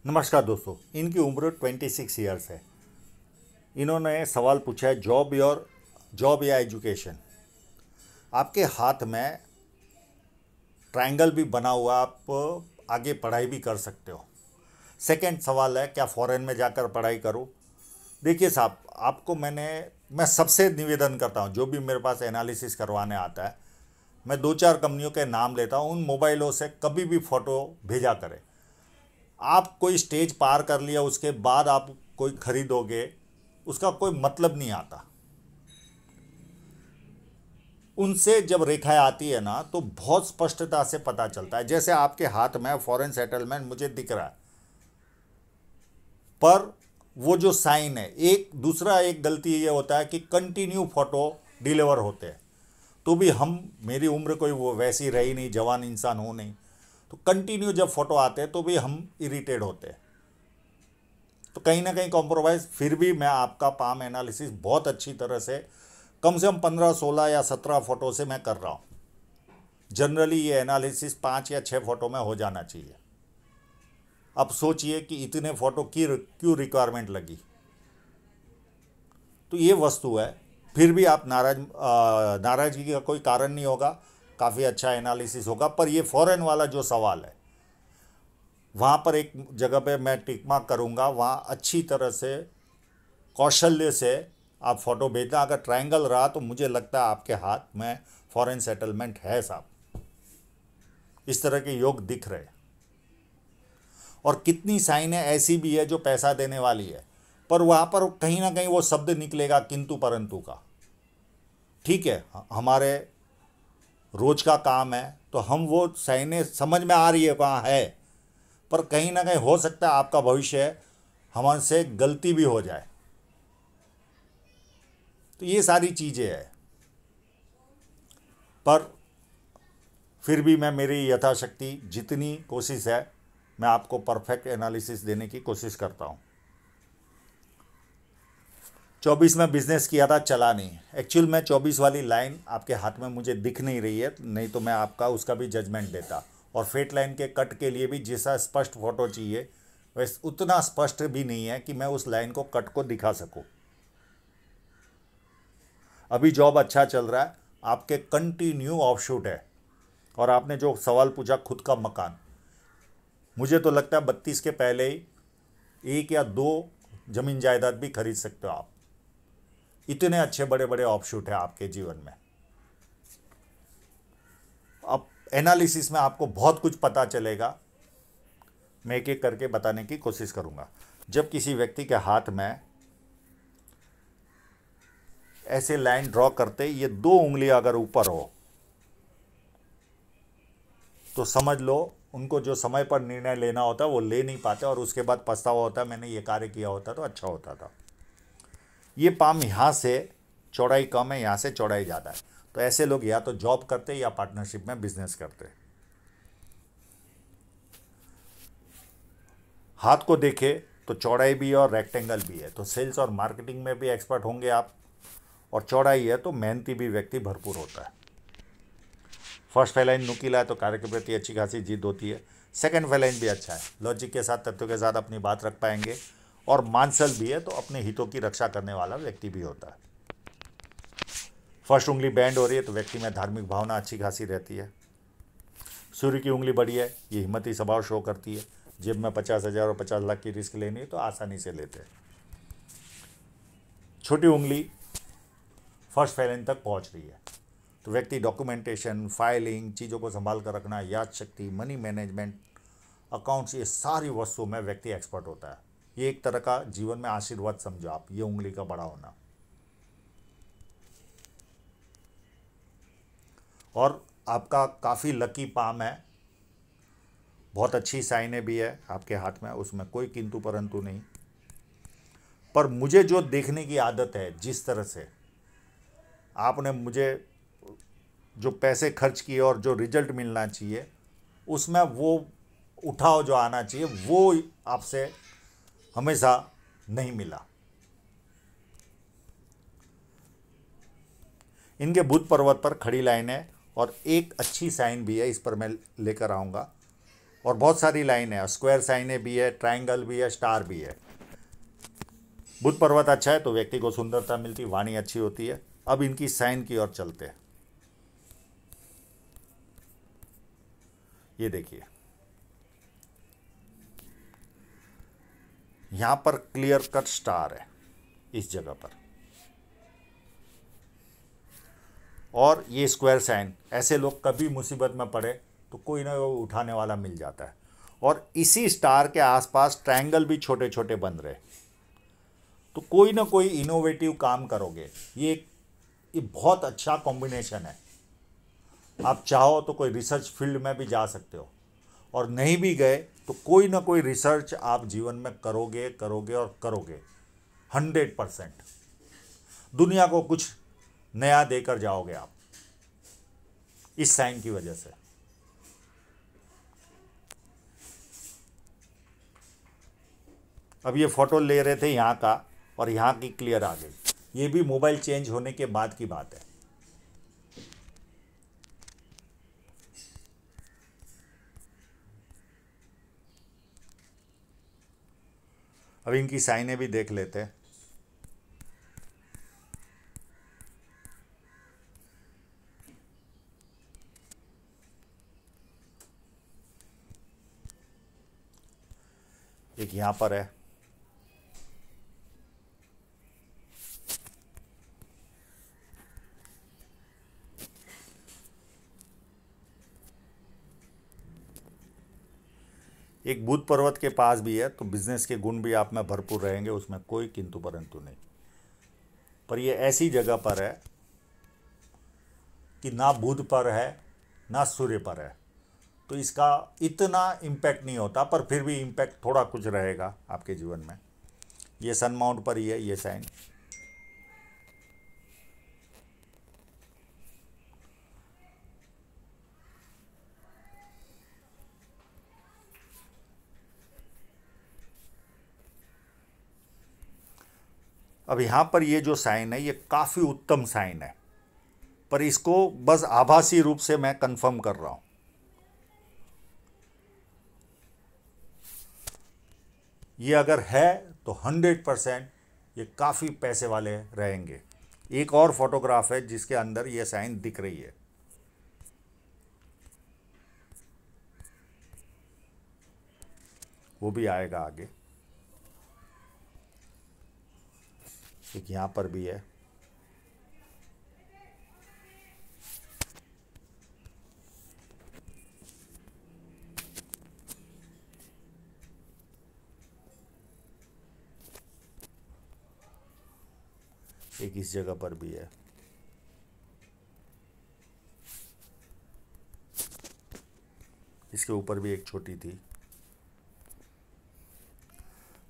नमस्कार दोस्तों। इनकी उम्र 26 ईयर्स है। इन्होंने सवाल पूछा है जॉब या एजुकेशन। आपके हाथ में ट्रायंगल भी बना हुआ, आप आगे पढ़ाई भी कर सकते हो। सेकंड सवाल है, क्या फॉरेन में जाकर पढ़ाई करूं? देखिए साहब, आपको मैं सबसे निवेदन करता हूं, जो भी मेरे पास एनालिसिस करवाने आता है, मैं दो चार कंपनियों के नाम लेता हूं। उन मोबाइलों से कभी भी फ़ोटो भेजा करें। आप कोई स्टेज पार कर लिया, उसके बाद आप कोई खरीदोगे, उसका कोई मतलब नहीं आता। उनसे जब रेखाएं आती है ना, तो बहुत स्पष्टता से पता चलता है। जैसे आपके हाथ में फॉरेन सेटलमेंट मुझे दिख रहा है, पर वो जो साइन है, एक गलती ये होता है कि कंटिन्यू फोटो डिलीवर होते हैं। तो भी मेरी उम्र कोई वो वैसी रही नहीं, जवान इंसान हो नहीं, तो कंटिन्यू जब फोटो आते हैं तो भी हम इरिटेट होते हैं। तो कहीं ना कहीं कॉम्प्रोमाइज़, फिर भी मैं आपका पाम एनालिसिस बहुत अच्छी तरह से, कम से कम 15 16 या 17 फ़ोटो से मैं कर रहा हूँ। जनरली ये एनालिसिस 5 या 6 फ़ोटो में हो जाना चाहिए। अब सोचिए कि इतने फ़ोटो की क्यों रिक्वायरमेंट लगी। तो ये वस्तु है। फिर भी आप नाराज़गी का कोई कारण नहीं होगा, काफ़ी अच्छा एनालिसिस होगा। पर ये फ़ॉरेन वाला जो सवाल है, वहाँ पर एक जगह पे मैं टिक मार्क करूँगा। वहाँ अच्छी तरह से, कौशल्य से आप फ़ोटो भेजना। अगर ट्रायंगल रहा तो मुझे लगता है आपके हाथ में फॉरेन सेटलमेंट है साहब। इस तरह के योग दिख रहे। और कितनी साइनें ऐसी भी है जो पैसा देने वाली है, पर वहाँ पर कहीं ना कहीं वो शब्द निकलेगा किंतु परंतु का। ठीक है, हमारे रोज का काम है, तो हम वो साइनें समझ में आ रही है वहाँ है, पर कहीं ना कहीं हो सकता है आपका भविष्य हमारे से गलती भी हो जाए। तो ये सारी चीज़ें हैं। पर फिर भी मैं मेरी यथाशक्ति जितनी कोशिश है, मैं आपको परफेक्ट एनालिसिस देने की कोशिश करता हूँ। 24 में बिजनेस किया था, चला नहीं। एक्चुअल में 24 वाली लाइन आपके हाथ में मुझे दिख नहीं रही है, नहीं तो मैं आपका उसका भी जजमेंट देता। और फेट लाइन के कट के लिए भी जैसा स्पष्ट फोटो चाहिए, वैसे उतना स्पष्ट भी नहीं है कि मैं उस लाइन को कट को दिखा सकूँ। अभी जॉब अच्छा चल रहा है, आपके कंटिन्यू ऑफशूट है। और आपने जो सवाल पूछा खुद का मकान, मुझे तो लगता है 32 के पहले ही एक या दो जमीन जायदाद भी खरीद सकते हो आप। इतने अच्छे बड़े बड़े ऑफशूट है आपके जीवन में। अब एनालिसिस में आपको बहुत कुछ पता चलेगा। मैं एक एक करके बताने की कोशिश करूंगा। जब किसी व्यक्ति के हाथ में ऐसे लाइन ड्रॉ करते, ये दो उंगलियां अगर ऊपर हो, तो समझ लो उनको जो समय पर निर्णय लेना होता है वो ले नहीं पाते, और उसके बाद पछतावा होता है, मैंने ये कार्य किया होता तो अच्छा होता था। ये पाम यहाँ से चौड़ाई कम है, यहाँ से चौड़ाई ज़्यादा है। तो ऐसे लोग या तो जॉब करते या पार्टनरशिप में बिजनेस करते। हाथ को देखे तो चौड़ाई भी है और रेक्टेंगल भी है, तो सेल्स और मार्केटिंग में भी एक्सपर्ट होंगे आप। और चौड़ाई है तो मेहनती भी व्यक्ति भरपूर होता है। फर्स्ट फेलाइन नुकीला है तो कार्य के प्रति अच्छी खासी जीत होती है। सेकंड फेलाइन भी अच्छा है, लॉजिक के साथ, तथ्यों के साथ अपनी बात रख पाएंगे। और मानसल भी है तो अपने हितों की रक्षा करने वाला व्यक्ति भी होता है। फर्स्ट उंगली बैंड हो रही है तो व्यक्ति में धार्मिक भावना अच्छी खासी रहती है। सूर्य की उंगली बड़ी है, ये हिम्मती स्वभाव शो करती है। जेब में 50,000 और 50 लाख की रिस्क लेनी है तो आसानी से लेते हैं। छोटी उंगली फर्स्ट फेलाइन तक पहुंच रही है तो व्यक्ति डॉक्यूमेंटेशन, फाइलिंग, चीज़ों को संभाल कर रखना, याद शक्ति, मनी मैनेजमेंट, अकाउंट्स, ये सारी वस्तुओं में व्यक्ति एक्सपर्ट होता है। ये एक तरह का जीवन में आशीर्वाद समझो आप, ये उंगली का बड़ा होना। और आपका काफ़ी लकी पाम है, बहुत अच्छी साइनें भी है आपके हाथ में, उसमें कोई किंतु परंतु नहीं। पर मुझे जो देखने की आदत है, जिस तरह से आपने मुझे जो पैसे खर्च किए और जो रिजल्ट मिलना चाहिए, उसमें वो उठाव जो आना चाहिए वो आपसे हमेशा नहीं मिला। इनके बुध पर्वत पर खड़ी लाइन है और एक अच्छी साइन भी है, इस पर मैं लेकर आऊँगा। और बहुत सारी लाइन है, स्क्वायर साइनें भी है, ट्रायंगल भी है, स्टार भी है। बुध पर्वत अच्छा है तो व्यक्ति को सुंदरता मिलती, वाणी अच्छी होती है। अब इनकी साइन की ओर चलते हैं। ये देखिए, यहां पर क्लियर कट स्टार है इस जगह पर, और ये स्क्वायर साइन। ऐसे लोग कभी मुसीबत में पड़े तो कोई ना कोई उठाने वाला मिल जाता है। और इसी स्टार के आसपास ट्रायंगल भी छोटे छोटे बन रहे, तो कोई ना कोई इनोवेटिव काम करोगे। ये बहुत अच्छा कॉम्बिनेशन है। आप चाहो तो कोई रिसर्च फील्ड में भी जा सकते हो, और नहीं भी गए तो कोई ना कोई रिसर्च आप जीवन में करोगे करोगे और करोगे 100%। दुनिया को कुछ नया देकर जाओगे आप इस साइन की वजह से। अब ये फोटो ले रहे थे यहाँ का, और यहाँ की क्लियर आ गई। ये भी मोबाइल चेंज होने के बाद की बात है। अब इनकी साइनें भी देख लेते हैं। एक यहाँ पर है, एक बुध पर्वत के पास भी है, तो बिजनेस के गुण भी आप में भरपूर रहेंगे, उसमें कोई किंतु परंतु नहीं। पर ये ऐसी जगह पर है कि ना बुध पर है ना सूर्य पर है, तो इसका इतना इम्पैक्ट नहीं होता, पर फिर भी इम्पैक्ट थोड़ा कुछ रहेगा आपके जीवन में। ये सन माउंट पर ही है ये साइन। अब यहाँ पर ये जो साइन है ये काफ़ी उत्तम साइन है, पर इसको बस आभासी रूप से मैं कंफर्म कर रहा हूँ। ये अगर है तो 100% ये काफ़ी पैसे वाले रहेंगे। एक और फोटोग्राफ है जिसके अंदर ये साइन दिख रही है। वो भी आएगा आगे। एक यहाँ पर भी है। एक इस जगह पर भी है। इसके ऊपर भी एक छोटी थी।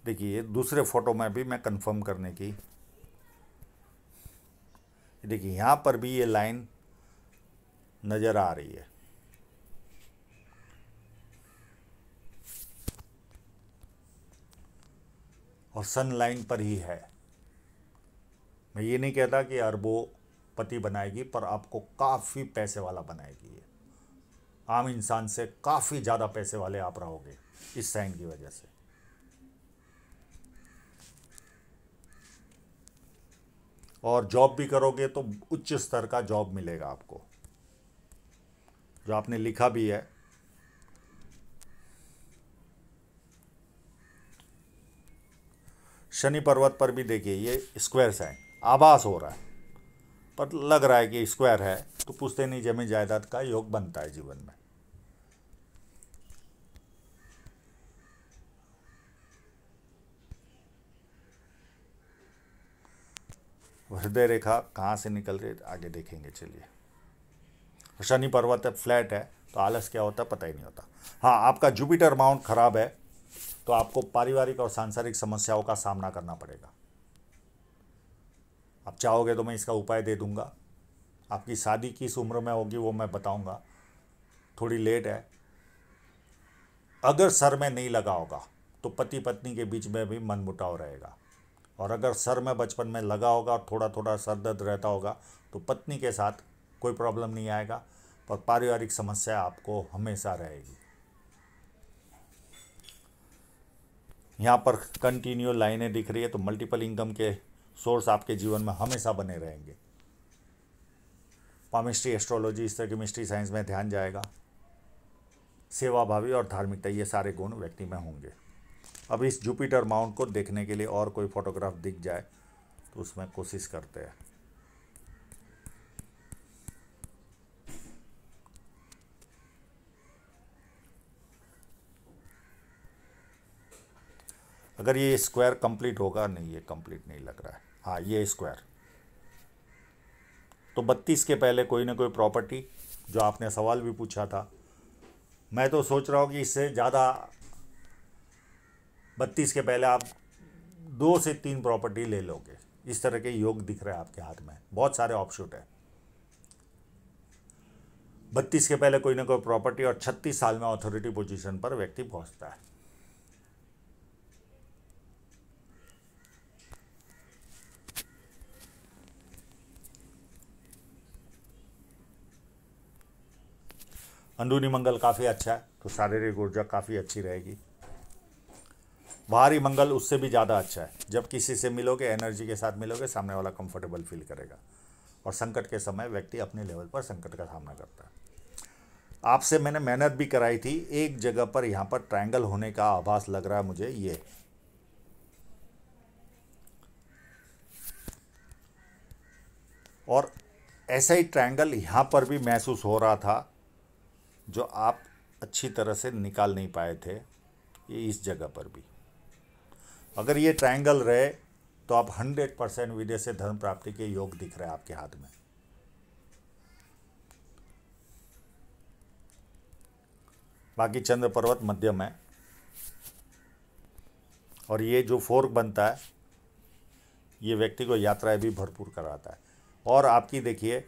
देखिए दूसरे फोटो में भी मैं कंफर्म करने की, देखिए यहाँ पर भी ये लाइन नज़र आ रही है। और सन लाइन पर ही है। मैं ये नहीं कहता कि अरबों पति बनाएगी, पर आपको काफ़ी पैसे वाला बनाएगी। ये आम इंसान से काफ़ी ज़्यादा पैसे वाले आप रहोगे इस साइन की वजह से। और जॉब भी करोगे तो उच्च स्तर का जॉब मिलेगा आपको, जो आपने लिखा भी है। शनि पर्वत पर भी देखिए ये स्क्वायर साइन, आभास हो रहा है पर लग रहा है कि स्क्वायर है, तो पुश्तैनी जमीन जायदाद का योग बनता है जीवन में। हृदय रेखा कहाँ से निकल रही है आगे देखेंगे, चलिए। शनि पर्वत है, फ्लैट है, तो आलस क्या होता है पता ही नहीं होता। हाँ, आपका जुपिटर माउंट खराब है तो आपको पारिवारिक और सांसारिक समस्याओं का सामना करना पड़ेगा। आप चाहोगे तो मैं इसका उपाय दे दूंगा। आपकी शादी किस उम्र में होगी वो मैं बताऊंगा, थोड़ी लेट है। अगर सर में नहीं लगा होगा तो पति पत्नी के बीच में भी मनमुटाव रहेगा, और अगर सर में बचपन में लगा होगा और थोड़ा थोड़ा सर दर्द रहता होगा तो पत्नी के साथ कोई प्रॉब्लम नहीं आएगा, पर पारिवारिक समस्या आपको हमेशा रहेगी। यहाँ पर कंटिन्यू लाइनें दिख रही है, तो मल्टीपल इनकम के सोर्स आपके जीवन में हमेशा बने रहेंगे। पामिस्ट्री, एस्ट्रोलॉजी, इस तरह की मिस्ट्री साइंस में ध्यान जाएगा। सेवाभावी और धार्मिकता, ये सारे गुण व्यक्ति में होंगे। अब इस जुपिटर माउंट को देखने के लिए और कोई फोटोग्राफ दिख जाए तो उसमें कोशिश करते हैं। अगर ये स्क्वायर कंप्लीट होगा, नहीं ये कंप्लीट नहीं लग रहा है, हाँ ये स्क्वायर। तो 32 के पहले कोई ना कोई प्रॉपर्टी, जो आपने सवाल भी पूछा था, मैं तो सोच रहा हूँ कि इससे ज़्यादा 32 के पहले आप 2 से 3 प्रॉपर्टी ले लोगे। इस तरह के योग दिख रहे हैं आपके हाथ में, बहुत सारे ऑप्शूट है। 32 के पहले कोई ना कोई प्रॉपर्टी, और 36 साल में अथॉरिटी पोजीशन पर व्यक्ति पहुंचता है। अंदरूनी मंगल काफ़ी अच्छा है, तो शारीरिक ऊर्जा काफ़ी अच्छी रहेगी। बाहरी मंगल उससे भी ज़्यादा अच्छा है। जब किसी से मिलोगे, एनर्जी के साथ मिलोगे, सामने वाला कंफर्टेबल फील करेगा। और संकट के समय व्यक्ति अपने लेवल पर संकट का सामना करता है। आपसे मैंने मेहनत भी कराई थी, एक जगह पर यहाँ पर ट्रायंगल होने का आभास लग रहा है मुझे, ये और ऐसा ही ट्रायंगल यहाँ पर भी महसूस हो रहा था, जो आप अच्छी तरह से निकाल नहीं पाए थे। ये इस जगह पर भी अगर ये ट्रायंगल रहे तो आप 100% विदेश से धन प्राप्ति के योग दिख रहे हैं आपके हाथ में। बाकी चंद्र पर्वत मध्यम है, और ये जो फोर्क बनता है, ये व्यक्ति को यात्राएं भी भरपूर कराता है। और आपकी देखिए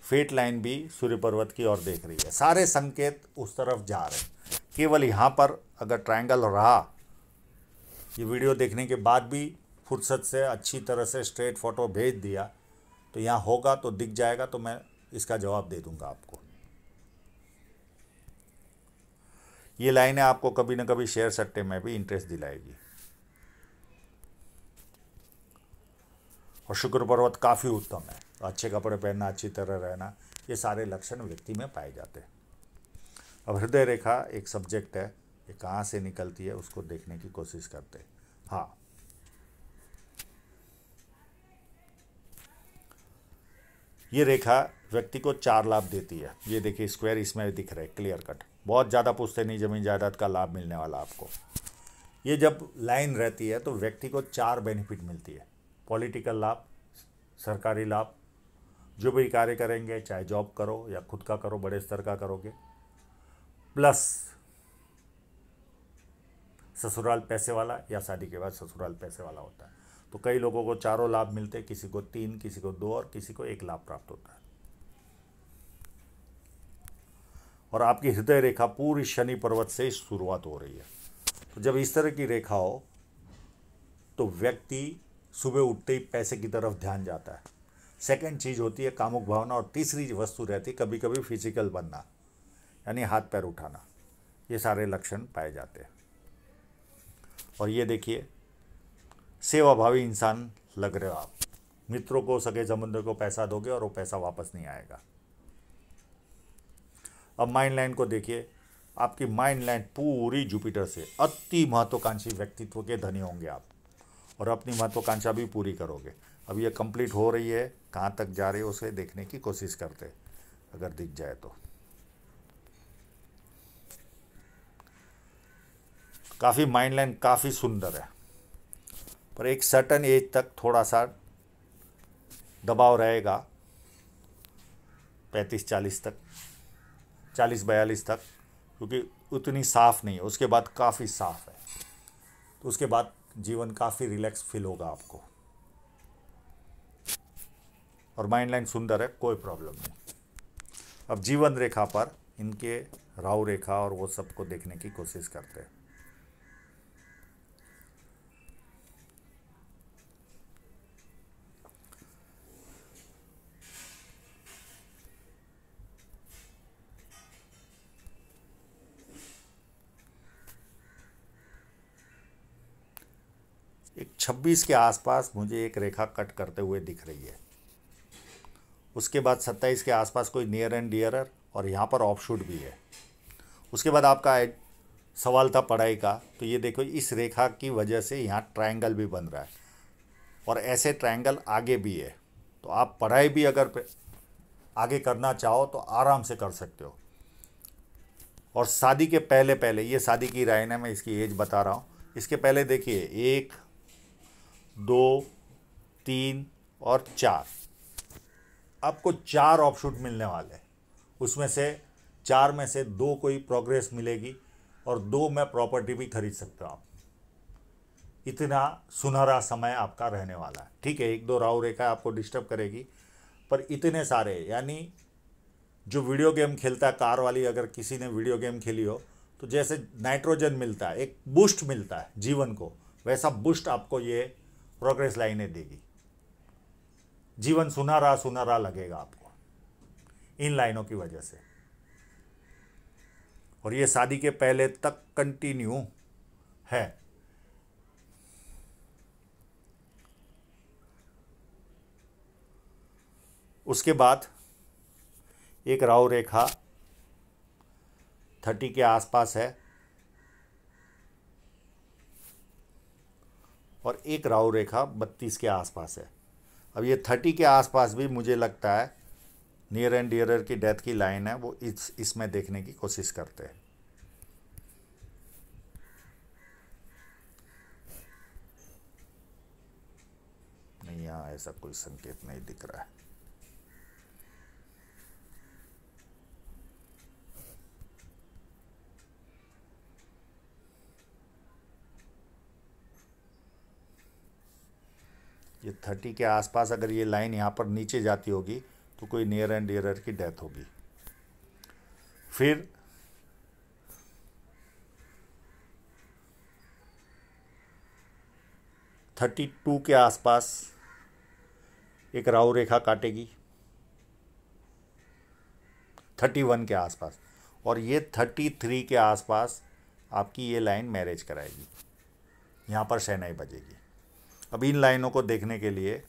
फेट लाइन भी सूर्य पर्वत की ओर देख रही है। सारे संकेत उस तरफ जा रहे हैं। केवल यहाँ पर अगर ट्रायंगल रहा, ये वीडियो देखने के बाद भी फुर्सत से अच्छी तरह से स्ट्रेट फोटो भेज दिया, तो यहाँ होगा तो दिख जाएगा, तो मैं इसका जवाब दे दूंगा आपको। ये लाइनें आपको कभी ना कभी शेयर सट्टे में भी इंटरेस्ट दिलाएगी। और शुक्र पर्वत काफ़ी उत्तम है। अच्छे कपड़े पहनना, अच्छी तरह रहना, ये सारे लक्षण व्यक्ति में पाए जाते हैं। अब हृदय रेखा एक सब्जेक्ट है, ये कहाँ से निकलती है उसको देखने की कोशिश करते हैं। हाँ, ये रेखा व्यक्ति को 4 लाभ देती है। ये देखिए स्क्वायर इसमें दिख रहा है, क्लियर कट। बहुत ज़्यादा पूछते नहीं, जमीन जायदाद का लाभ मिलने वाला आपको। ये जब लाइन रहती है तो व्यक्ति को 4 बेनिफिट मिलती है। पॉलिटिकल लाभ, सरकारी लाभ, जो भी कार्य करेंगे, चाहे जॉब करो या खुद का करो, बड़े स्तर का करोगे, प्लस ससुराल पैसे वाला, या शादी के बाद ससुराल पैसे वाला होता है। तो कई लोगों को 4 लाभ मिलते हैं, किसी को 3, किसी को 2 और किसी को 1 लाभ प्राप्त होता है। और आपकी हृदय रेखा पूरी शनि पर्वत से शुरुआत हो रही है। तो जब इस तरह की रेखा हो तो व्यक्ति सुबह उठते ही पैसे की तरफ ध्यान जाता है। सेकंड चीज़ होती है कामुक भावना, और तीसरी वस्तु रहती है कभी कभी फिजिकल बनना, यानी हाथ पैर उठाना। ये सारे लक्षण पाए जाते हैं। और ये देखिए सेवाभावी इंसान लग रहे हो आप। मित्रों को, सगे संबंधियों को पैसा दोगे और वो पैसा वापस नहीं आएगा। अब माइंड लाइन को देखिए, आपकी माइंड लाइन पूरी जुपिटर से, अति महत्वाकांक्षी व्यक्तित्व के धनी होंगे आप, और अपनी महत्वाकांक्षा भी पूरी करोगे। अब ये कंप्लीट हो रही है, कहाँ तक जा रही है उसे देखने की कोशिश करते, अगर दिख जाए तो। काफ़ी माइंड लाइन काफ़ी सुंदर है, पर एक सर्टन एज तक थोड़ा सा दबाव रहेगा, 35-40 तक, 40-42 तक, क्योंकि उतनी साफ नहीं है। उसके बाद काफ़ी साफ है, तो उसके बाद जीवन काफ़ी रिलैक्स फील होगा आपको। और माइंड लाइन सुंदर है, कोई प्रॉब्लम नहीं। अब जीवन रेखा पर इनके राहु रेखा और वो सबको देखने की कोशिश करते हैं। 26 के आसपास मुझे एक रेखा कट करते हुए दिख रही है। उसके बाद 27 के आसपास कोई नियर एंड डियरर और यहाँ पर ऑफशूट भी है। उसके बाद आपका सवाल था पढ़ाई का, तो ये देखो इस रेखा की वजह से यहाँ ट्रायंगल भी बन रहा है और ऐसे ट्रायंगल आगे भी है। तो आप पढ़ाई भी अगर आगे करना चाहो तो आराम से कर सकते हो। और शादी के पहले पहले, ये शादी की राय है, मैं इसकी एज बता रहा हूँ। इसके पहले देखिए 1 2 3 और 4, आपको 4 ऑफशूट मिलने वाले हैं। उसमें से 4 में से 2 कोई प्रोग्रेस मिलेगी और 2 में प्रॉपर्टी भी खरीद सकते हो आप। इतना सुनहरा समय आपका रहने वाला है। ठीक है, 1-2 राहु रेखा आपको डिस्टर्ब करेगी, पर इतने सारे, यानी जो वीडियो गेम खेलता है कार वाली, अगर किसी ने वीडियो गेम खेली हो तो जैसे नाइट्रोजन मिलता है, एक बूस्ट मिलता है जीवन को, वैसा बूस्ट आपको ये प्रोग्रेस लाइनें देगी। जीवन सुनहरा सुनहरा लगेगा आपको इन लाइनों की वजह से। और ये शादी के पहले तक कंटिन्यू है। उसके बाद एक राहु रेखा 30 के आसपास है और एक राहु रेखा 32 के आसपास है। अब ये 30 के आसपास भी मुझे लगता है नियर एंड डियरर की डेथ की लाइन है, वो इसमें देखने की कोशिश करते हैं। नहीं, यहाँ ऐसा कोई संकेत नहीं दिख रहा है। ये 30 के आसपास अगर ये लाइन यहाँ पर नीचे जाती होगी तो कोई नियर एंड डियरर की डेथ होगी। फिर थर्टी 32 के आसपास एक राहु रेखा काटेगी, 31 के आसपास, और ये 33 के आसपास आपकी ये लाइन मैरिज कराएगी। यहाँ पर शहनाई बजेगी। अब इन लाइनों को देखने के लिए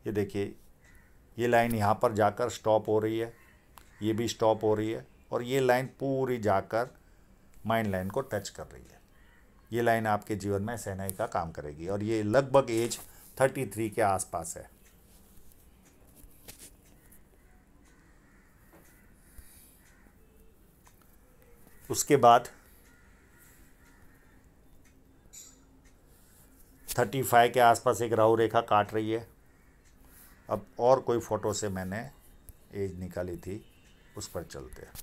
ये देखिए, ये लाइन यहाँ पर जाकर स्टॉप हो रही है, ये भी स्टॉप हो रही है, और ये लाइन पूरी जाकर माइंड लाइन को टच कर रही है। ये लाइन आपके जीवन में शहनाई का काम करेगी और ये लगभग एज 33 के आसपास है। उसके बाद 35 के आसपास एक राहु रेखा काट रही है। अब और कोई फ़ोटो से मैंने एज निकाली थी, उस पर चलते हैं।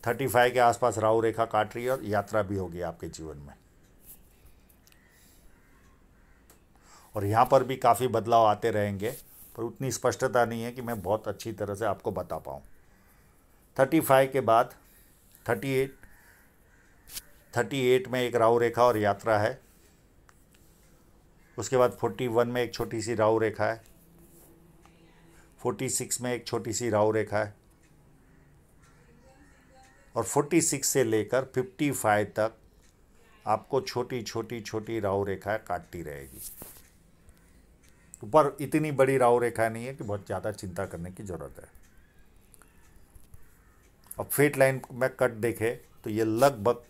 35 के आसपास राहु रेखा काट रही है और यात्रा भी होगी आपके जीवन में। और यहाँ पर भी काफ़ी बदलाव आते रहेंगे, पर उतनी स्पष्टता नहीं है कि मैं बहुत अच्छी तरह से आपको बता पाऊँ। 35 के बाद 38 में एक राहु रेखा और यात्रा है। उसके बाद 41 में एक छोटी सी राहु रेखा है। 46 में एक छोटी सी राहु रेखा है और 46 से लेकर 55 तक आपको छोटी छोटी छोटी राहु रेखाएं काटती रहेगी। ऊपर इतनी बड़ी राहु रेखा नहीं है कि बहुत ज़्यादा चिंता करने की ज़रूरत है। अब फेट लाइन में कट देखे तो ये लगभग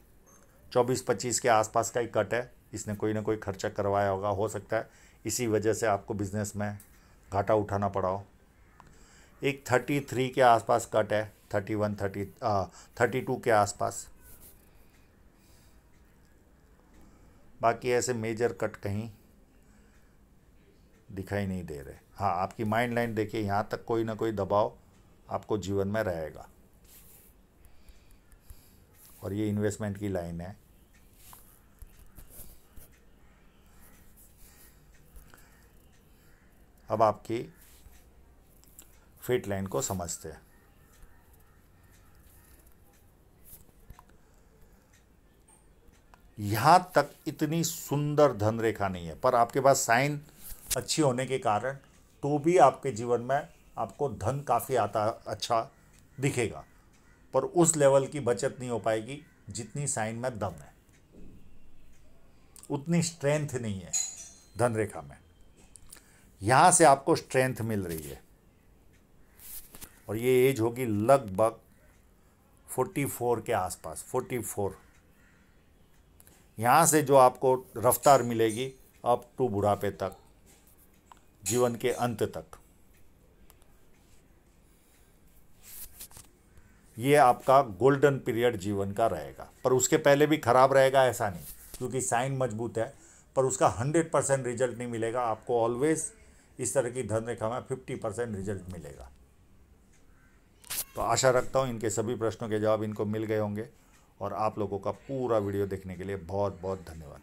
24-25 के आसपास का ही कट है। इसने कोई ना कोई खर्चा करवाया होगा, हो सकता है इसी वजह से आपको बिजनेस में घाटा उठाना पड़ा हो। एक 33 के आसपास कट है, 32 के आसपास। बाकी ऐसे मेजर कट कहीं दिखाई नहीं दे रहे। हाँ, आपकी माइंड लाइन देखिए, यहाँ तक कोई ना कोई दबाव आपको जीवन में रहेगा। और ये इन्वेस्टमेंट की लाइन है। अब आपकी फेट लाइन को समझते हैं। यहाँ तक इतनी सुंदर धन रेखा नहीं है, पर आपके पास साइन अच्छी होने के कारण तो भी आपके जीवन में आपको धन काफ़ी आता अच्छा दिखेगा। पर उस लेवल की बचत नहीं हो पाएगी जितनी साइन में दम है, उतनी स्ट्रेंथ नहीं है धन रेखा में। यहाँ से आपको स्ट्रेंथ मिल रही है और ये एज होगी लगभग 44 के आसपास, 44। यहाँ से जो आपको रफ्तार मिलेगी अप टू बुढ़ापे तक, जीवन के अंत तक, ये आपका गोल्डन पीरियड जीवन का रहेगा। पर उसके पहले भी खराब रहेगा ऐसा नहीं, क्योंकि साइन मजबूत है, पर उसका 100% रिजल्ट नहीं मिलेगा आपको। ऑलवेज इस तरह की धन रेखा में 50% रिजल्ट मिलेगा। तो आशा रखता हूँ इनके सभी प्रश्नों के जवाब इनको मिल गए होंगे, और आप लोगों का पूरा वीडियो देखने के लिए बहुत बहुत धन्यवाद।